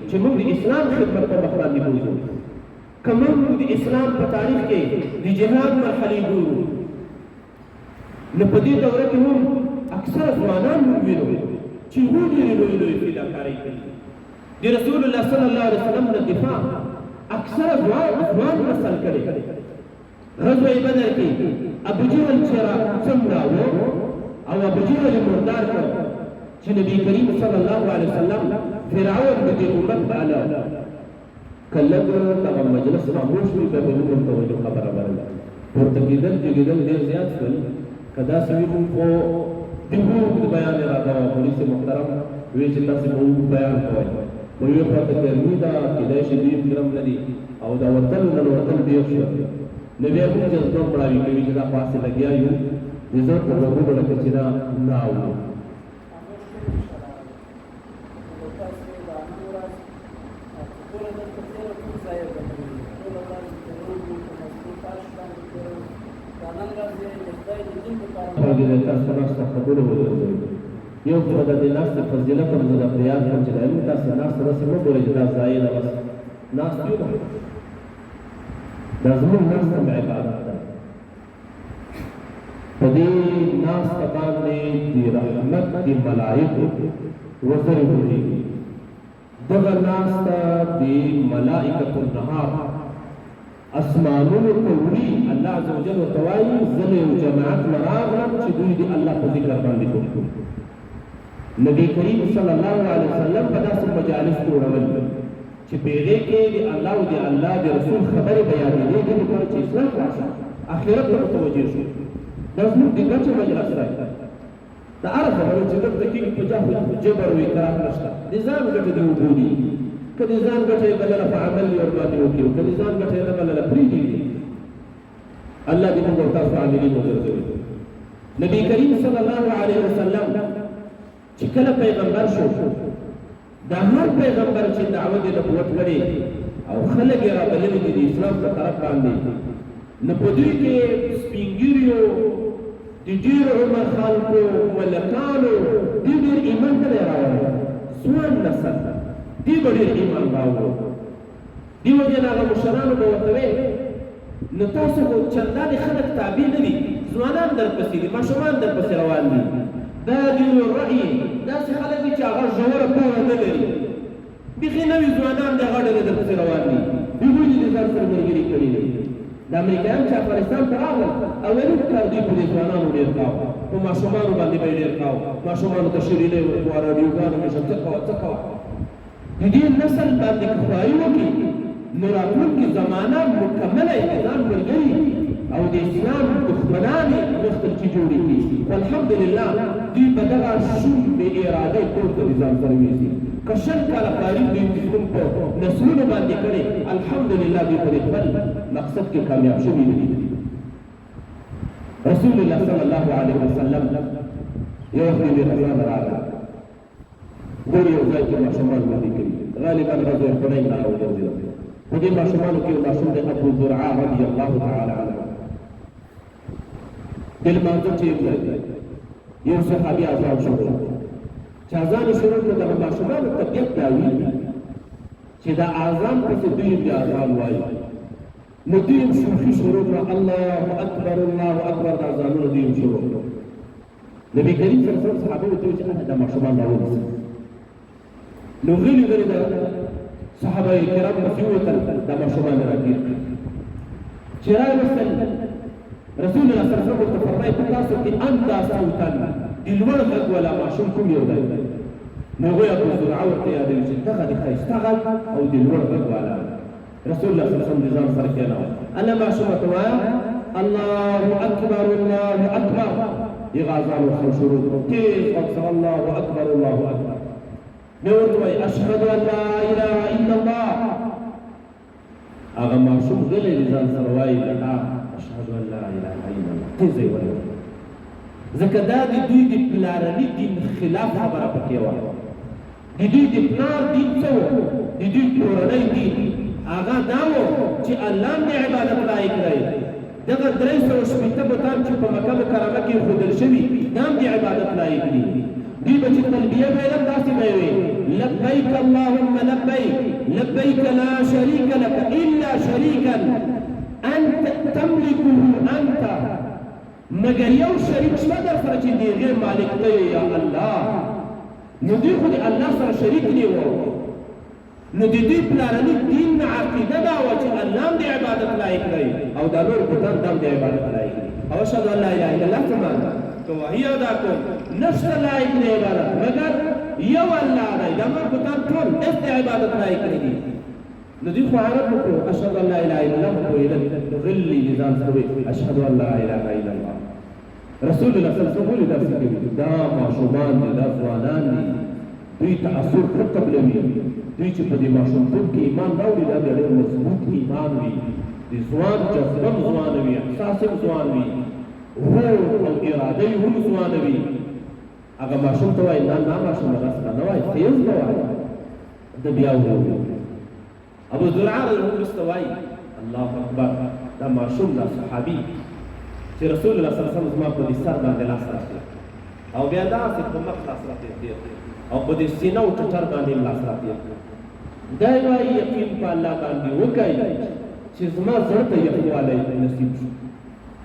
چې موږ د اسلام خدمت په مخ باندې بوځو که موږ د اسلام په تاریخ کې د جهاد مرحلې ګورو نو په دې دوره کې هم اکثره ځوانان موږ وینو چې هغوی ډېرې لویې لویې فداکارۍ کوي د رسول الله صلی الله علیه وسلم د دفاع اکثره ځوان نسل کړی غزوه بدر کې ابو جهل چې څنګه و او ابو جهل مردار کړ چې نبی کریم صلی الله علیه وسلم فرعون د دې امت په اړه کله دغه مجلس خاموش وي به موږ توجه خبره باندې ورته کېدل ډېر زیات شول که داسې وي موږ خو د اوږد بیان اراده وه پولیس محترم وی چې تاسې به اوږد بیان کوئ خو یوې خواته ګرمي ده کېدای شي دوی ګرم نه دي او دا وتل ننوتل ډېر شول نو بیا موږ جذبه مړاوي کوي چې دا خاصې لګیا یو د زړه په غوږونو لکه چې دا نه اورو تاسو ناسته خبرې وګورئ یو خو د دې ناستې فضیلت هم زه درته یاد کړم چې د علم تاسې ناسته داسې مه ګورئ چې دا ضایع ده بس ناست یو دا زموږ ناسته هم عبادت ده په دې ناسته باندې د رحمت د ملایکو وزرې وریږي دغه ناسته د ملائکة النهار اسمانونو ته وړي الله عز وجل ورته وایي زه له یو جماعت نه راغلم چې دوی د الله په ذکر باندې کوي نبی کریم صلی الله علیه وسلم په داسې مجالس جوړول چې په هغې کې د الله او د الله د رسول خبرې بیانېدې دې لپاره چې اصلاح راشي آخرت ته متوجه شو دا زموږ د ګټې مجلس دی د هره خبرو چې دلته کېږي په جبر و اکراه نشته د ځان ګټې دې وګوري که د ځان ګټه یې بلله په عمل یې ورباندې وکړي که د ځان ګټه یې نه بلله پرېږدي الله دې موږ او تاسو عاملین وګرځوي نبي کریم صلی الله علیه وسلم چې کله پیغمبر شو دا هر پیغمبر چې دعوت نبوت کړي او خلک یې رابللي دي د اسلام په طرف باندې نو په دوی کې سپین ږیریو د ډېر عمر خلکو ملکانو دوی ډېر ایمان ته دی راوړی ځوان نسل دی به ډېر ایمان راوړو دې وجې نه هغه مشرانو به ورته ویل نو تاسو خو چندانې خلک تابع نه دي ځوانان درپسې دي ماشومان درپسې روان دي بادي الرأي داسې خلک دي چې هغه ژوره پوهه نه لري بیخي نوي ځوانان د هغه ډلې درپسې روان دي هغوی دې د ځان سره ملګري کړي دي د امریکایان چې افغانستان ته راغلل اولي کار دوی په دې ځوانانو ډېر کاوه په ماشومانو باندې به یې ډېر کاوه ماشومانو ته شیرینۍ ورکوه راډیوګانو مېشه څه کوه څه کوه د دې نسل باندې که خدایي وکړي نو راتلونکې زمانه مکمله یې د ځان ملګري او د اسلام دښمنانې غوښتل چې جوړې کړي والحمدلله دوی به دغه شوم بې ارادې ټول ته د ځان سره ویسي که شل کاله تاریخ دوی زموږ په نسلونو باندې کړی الحمدلله دوی په خپل مقصد کې کامیاب شوي دي رسول الله صلی الله علیه وسلم یو وخت یې رضوان راغی ګوري یو ځای کې ماشومان باندې کوي غالبا غزوه حنین نه راوګرځېده په دې ماشومانو کې یو ماشوم دی ابو زرعه رضی الله تعالی عنه د لمانځه ټیم دی یو صحابي اذان شروع چې اذان یې شروع کړ دغه ماشومانو طبیعت دا وي چې دا اذان پسې دوی بیا اذان وایي نو دوی هم شوخي شروع کړه الله اکبر دا اذانونه دوی هم شروع کړه نبي کریم صلی الله علیه وسلم صحابه ورته وویل چې دا ماشومان راونیسئ نو غلي د صحابه کرام پسې ووتل دا ماشومان یې راګیر کړل چې راوستل رسول الله صلی الله علیه وسلم ورته فرمایي په تاسو کې اندا صوتا د لوړ غږ والا ماشوم کوم یو دی نو هغوی ابو زرعه ورته یادوي چې دغه د ښایسته غږ او د لوړ غږ والا رسول الله صلی الله علیه وسلم د ځان سره کېناوه الله ماشومه ته وایه الله اکبر دغه اذان ورسره شروع کړو تیز غږ سره الله اکبر بیا ورته وایي اشهد ان لا اله الا الله هغه ماشوم غلی د ځان سره وایي اشهد ان لا اله الا الله تیز یې وایي ځکه دا د دوی د پلارني دین خلاف خبره پکې وه د دوی د پلار دین څه و د دوی کورنی دین هغه دا و چې الله هم د عبادت لایق دی دغه 380 بتان چې په مکه مکرمه کې ښودل شوي دا هم د عبادت لایق دي دی بچی تلبیه ویلم داسی بیوی لبیک اللهم لبیک لبیک لا شریک لك الا شریکا انت تملكه انت مگر یو شریک شما در سره چې دی غیر مالک دی یا الله نو دی خو دی الله سره شریک دی وو نو د دې پلارني دین عقیده دا و چې الله هم د عبادت لایق دی او دا نور بتان هم د عبادت لایق دی او اشهد ان لا اله الا الله تماما توحید ادا کوم نفس لایق دی عبادت مگر یو الله دی دا نور بتان ټول د عبادت لایق دي نو دې خو عرب کو اشهد ان لا اله الا الله ویل غلی نظام سوي اشهد ان لا اله الا الله رسول الله صلی الله علیه وسلم دا څه دا معصومان دي دا ځوانان دي دوی تاثر قبلوي دوی چې په دې ماشومتوب کې ایمان راوړي دا ډېر مضبوط ایمان وي د ځوان جذبه ځوان وي احساس ځوان وي روح او اراده یې هم ځوان وي هغه ماشوم ته وایي نه ماشوم راسته نه وایي تیز نه وایي د بیا ورو ابو زرعه ورسته وایي الله اکبر دا ماشوم دا صحابي چې رسول الله صلی الله علیه وسلم په دې سر باندې لاس راکړ او بیا داسې په مخ لاس راکړ او په دې سینه او ټټر باندې لاس راکړ دا وایي یقین په الله باندې وکړئ چې زما زړه ته یقوالی نصیب شو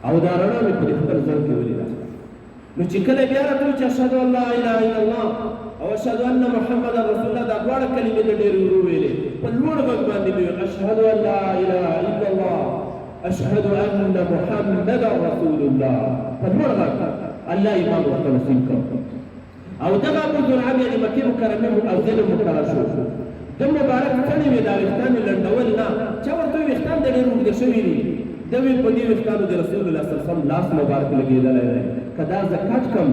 او دا رڼا مې په خپل ځان کې ولیده نو چې کله بیا راته چې اشهد ان لا اله الا الله او اشهد ان محمد رسول الله دا دواړه کلمې د ډېر ورو ویلې په لوړ غږ باندې مې اشهد ان لا اله الا الله اشهد ان محمد رسول الله په لوړ غږ الله ایمان ورته نصیب کړ او دغه ابو زرعه یعنې مکې مکرمې مؤذن مقرر شو د مبارک څڼې مې دا ویښتان یې لنډول نه چا ورته وایي ویښتان د ډېر اوږده شوي دي ده ویل په دې ویښتانو د رسول الله صلی الله علیه وسلم لاس مبارک لګېدلی دی که دا زه کټ کړم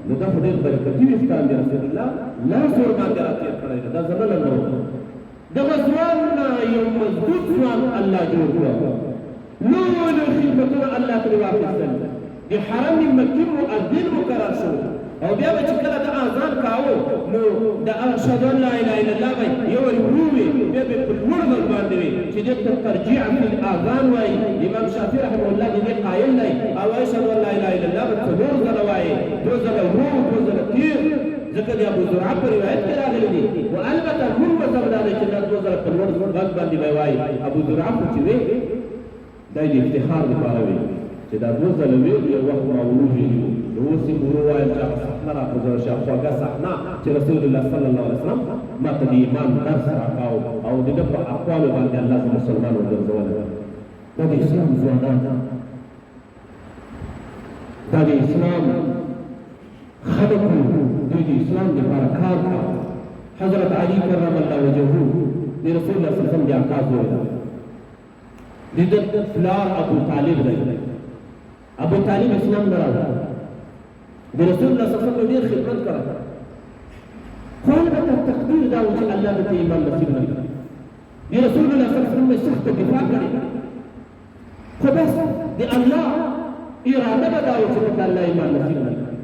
نو دا خو ډېر برکتي ویښتان دي رسول الله لاس ورباندې راتېر کړی دی دا زه نه لنډوم دغه ځوان نه یو مضبوط ځوان الله جوړ کړه لویو خدمتونه الله ترې واخیستل د حرم مکي مؤذن مقرر شو او بیا به چې کله د اذان کاوه نو د اشهد ان لا اله الا الله به یو ورو وي بیا به په لوړ غږ باندې وي چې دې ته ترجیع فی الاذان وایي امام شافعي رحمه الله دې قایل دی او اشهد ان لا اله الا الله به څلور ځله وایي دوه ځله ورو دوه ځله تېر ځکه د ابو زرعه په روایت کې راغلي دي و البته هم مذهب دا دی چې دا دوه ځله په لوړ غږ باندې به وایي ابو زرعه خو چې وی دا د افتخار لپاره وي چې دا دوه ځله ویل یو وخت ما ورو ویلي نو اوس یې ورو ویل چې هغه صحنه راپرځول شي خوږه صحنه چې رسول الله صلی الله علیه وسلم ما ته د ایمان درس راکاو او د ده په اقوالو باندې الله زه مسلمان وګرځولی دا د اسلام ځوانان دا د اسلام خلق دوی د اسلام دپاره کار کاوه حضرت علي کرم الله وجهه د رسول الله صلی الله علیه وسلم د اکا زوی دی د ده پلار ابو طالب دی ابو طالب اسلام نه راوړ د رسول الله صلی الله علیه وسلم ډېر خدمت کړی خو البته تقدیر دا و چې الله درته ایمان نصیب نه کړي د رسول الله صلی الله علیه وسلم نه سخته دفاع کړې خو بس د الله اراده به دا و چې درته الله ایمان نصیب نه کړي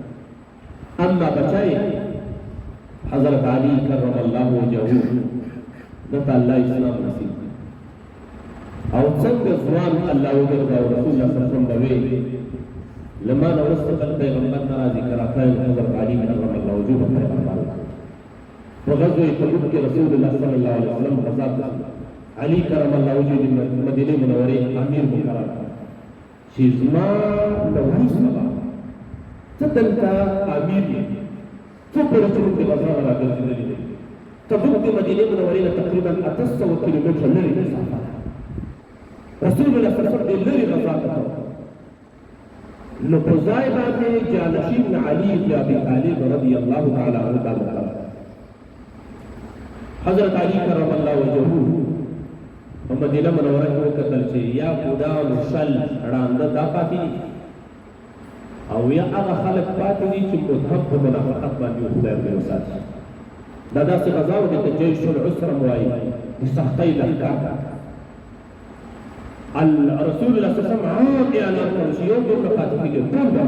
اما بچای حضرت علي کرم الله وجهه درته الله اسلام نصیب کړي او څنګه ځوان الله وګرځاو رسول الله صلی الله علیه وسلم به وی لما نورست بل پیغمبر ناراضی کراتا حضرت علی کرم الله وجهه پیغمبر وغزوه تبوک کې رسول الله صلی الله علیه وسلم غزا علی کرم الله وجهه مدینه منوره امیر مقرر چې زما لوی سبا ته دلته امیر یې څو په رسول کې غزا راګرځېدلې دي تبوک د مدینه منورې نه تقریبا 800 کیلومتره لرې مسافه رسول الله صلی الله علیه وسلم لرې غزا کوي نو په ځای باندې جانشین علي بن ابي طالب رضی الله تعالی عنه دا مقرر حضرت علي کرم الله وجهه په مدینه منوره کې وکتل چې یا بوډا او شل ړانده دا پاتې دي او یا هغه خلک پاتې دي چې مذهب په منافقت باندې خدای پرې وساتي دا داسې غزا وه چې جیش العسره وایي د سختۍ لښکر الرسول الله صلی الله علیه وسلم عام اعلان کړ چې یو ډول پاتې کېږي ټول به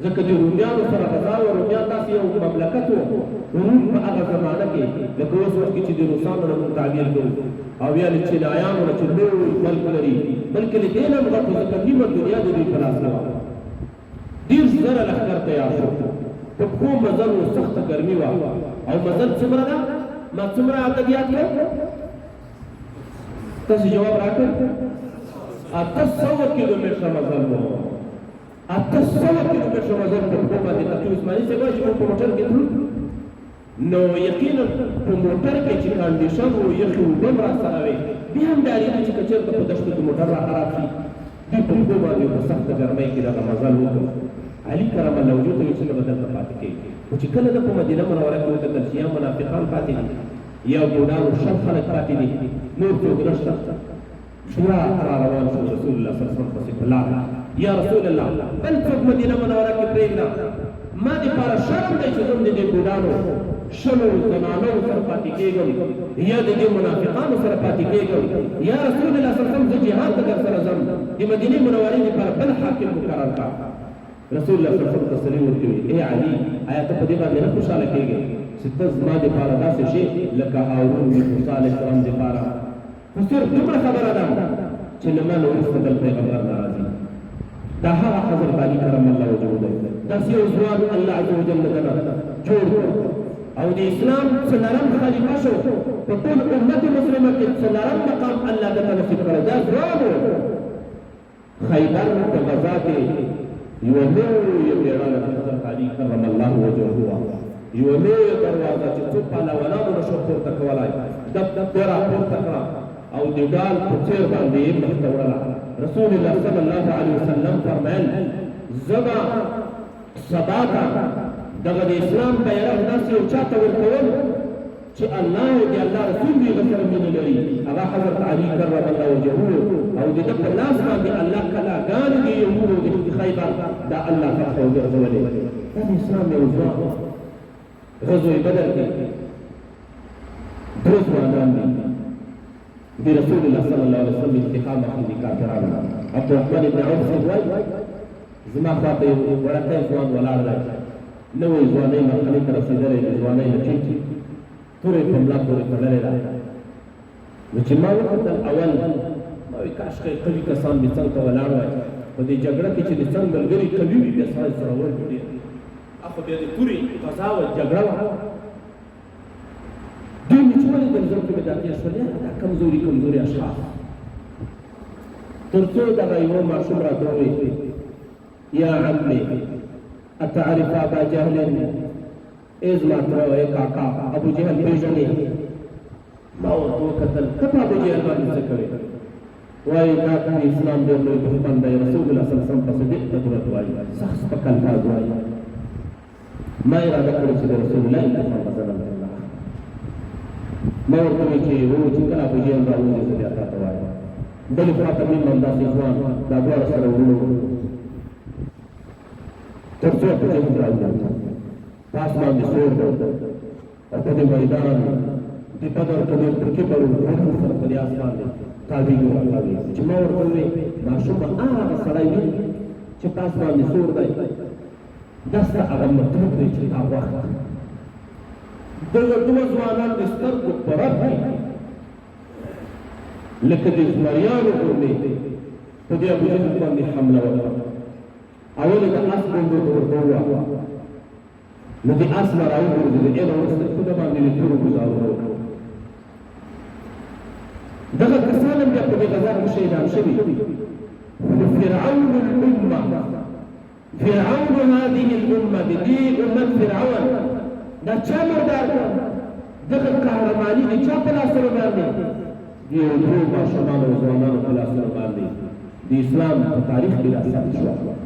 ځکه د رومیانو سره غزا و رومیان داسې یو مملکت و روم په هغه زمانه کې لکه اوس وخت کې چې د روسانو نه موږ تعبیر کوو او یا له چینایانو نه چې لوی ملک لري بلکې له دې نه هم غټ و ځکه نیمه دنیا د دوی په لاس کې وه ډېر زره لښکر تیار شو په پښو مزل و سخته ګرمي وه او مزل څومره ده ما څومره عدد یاد کړ تاسو جواب راکړ 800 کیلومتره مزل و 800 کیلومتره مزل په پښو باندې تقي عثماني صاحب وایي چې موږ په موټر کې تلو نو یقینا په موټر کې چې کانډیشن و یخي اوبه هم راسره وې بیا هم ډارېږي چې که چېرته په دښتو کې موټر را خراب شي دوی په پښو باندې په سخته ګرمۍ کې دغه مزل وکړو علي کرم الله وجهه ته وایي چې نه به دلته پاتې کېږي خو چې کله ده په مدینه منوره کې وکتل چې یا منافقان پاتې دي یا بوډان و شل خلک پاتې دي نور څوک نشته شورا را روان شو رسول الله صلی الله علیه وسلم پسې په لاره یا رسول الله بل څوک مدینه منوره کې پرېږده ما دپاره شرم دی چې زه هم د دې بوډانو شلو زنانو سره پاتې کېږم یا د دې منافقانو سره پاتې کېږم یا رسول الله صلی الله علیه وسلم زه جهاد ته درسره ځم د مدینې منورې دپاره بل حاکم مقرر کړه رسول الله صلی الله علیه وسلم تسلي ورکوي ای علي آیا ته په دې باندې نه خوشحاله کېږې چې ته زما دپاره داسې شي لکه هارون د موسی علیه السلام دپاره خو صرف دومره خبره ده چې له ما نه وروسته بل پیغمبر نه راځي دا هغه حضرت علي کرم الله وجهه دی داسې یو ځوان الله عز وجل دغه جوړ کړ او د اسلام څلورم خلیفه شو په ټول امت مسلمه کې څلورم مقام الله دته نصیب کړی دا ځوان خیبر په غزا کې یوه لویه مېړانه حضرت علي کرم الله وجهه وه یوه لویه دروازه چې څوک پهلوانانو نشو پورته کولی دب دې راپورته کړه او د ډال په څېر باندې یې مخته وړله رسول الله صلی الله علیه وسلم فرمیل زه به سبا ته دغه د اسلام بیرغ داسې یو چا ته ورکوم چې الله او د الله رسول دې هغه سره مینه لري هغه حضرت علي کرم الله وجهه او د ده په لاس باندې الله کلاګانې د یهودو د خیبر دا الله فتح وګرځولې دا د اسلام یو ځواک غزوه بدر کې درې ځوانان دي د رسول الله صلی الله علیه وسلم انتقام اخلي د کافرانو عبدالرحمن بن عوف صاحب وایي زما خواته یو وړکی ځوان ولاړ دی نوې ځوانۍ مرحلې ته رسېدلی د ځوانۍ نه ټیټ تورې په ملا پورې تړلې ده نو چې ما وکتل اول ما وایي کاشکې قوي کسان مې څنګ ته ولاړ وای په دې جګړه کې چې د څنګ ملګري قوي وي بیا سړی زړور وي ډېر خو بیا د تورې غزا وه جګړه وه دوی مې چې ولیدل زړه کې مې دا تېر شول دا کمزوري اشخاص تر څو دغه یوه ماشوم راته وویل یا عمي اتعرف ابا جهل از ما ترى کاکا ابو جهل پیژنې ما ورته وکتل ته په ابو جهل باندې څه کوې وایي دا د اسلام ډېر لوی دښمن دی رسول الله صلی الله علیه وسلم پسې ډېر قدرت وایي سخت سپک الفاظ وایي ما اراده کړې چې د رسول الله انتخاب به زه نه کوم ما ورته وویل چې هو چې کله ابو جهل راوځي زه بیا تا ته وایم بلې خوا ته مې همداسې ځوان دا دواړه سره ورونو تر څو په جهل راوځي په اسمان دې سور دی او په دې میدان د بدر ته ډېر پر کبر وو سره په دې اسمان دی تاویږي ورتاوي چې ما ورته وویل ماشومه هغه سړی وي چې په اسمان دې سور دی دا ستا هغه مطلوب دی چې تا وخت دغه دوه ځوانان د سترګو په رپ دي لکه د زمریانو غوندې په دې ابوجهل باندې حمله وکړه اول د آس ګوندو ته ورته ووایه نو د آس نه راوغورځېد ایله وروسته په ده باندې د تورو ګوزارونه وکړه دغه کسان هم بیا په دې غزا کې شهیدان شوي نو فرعون الامه فرعون هذه الامه د دې امت فرعون دا چا مردار کړ دغه قهرماني د چا په لاسونو باندې د یو دوو ماشومانو او ځوانانو په لاسونو باندې د اسلام په تاریخ کې دا ثبت شوه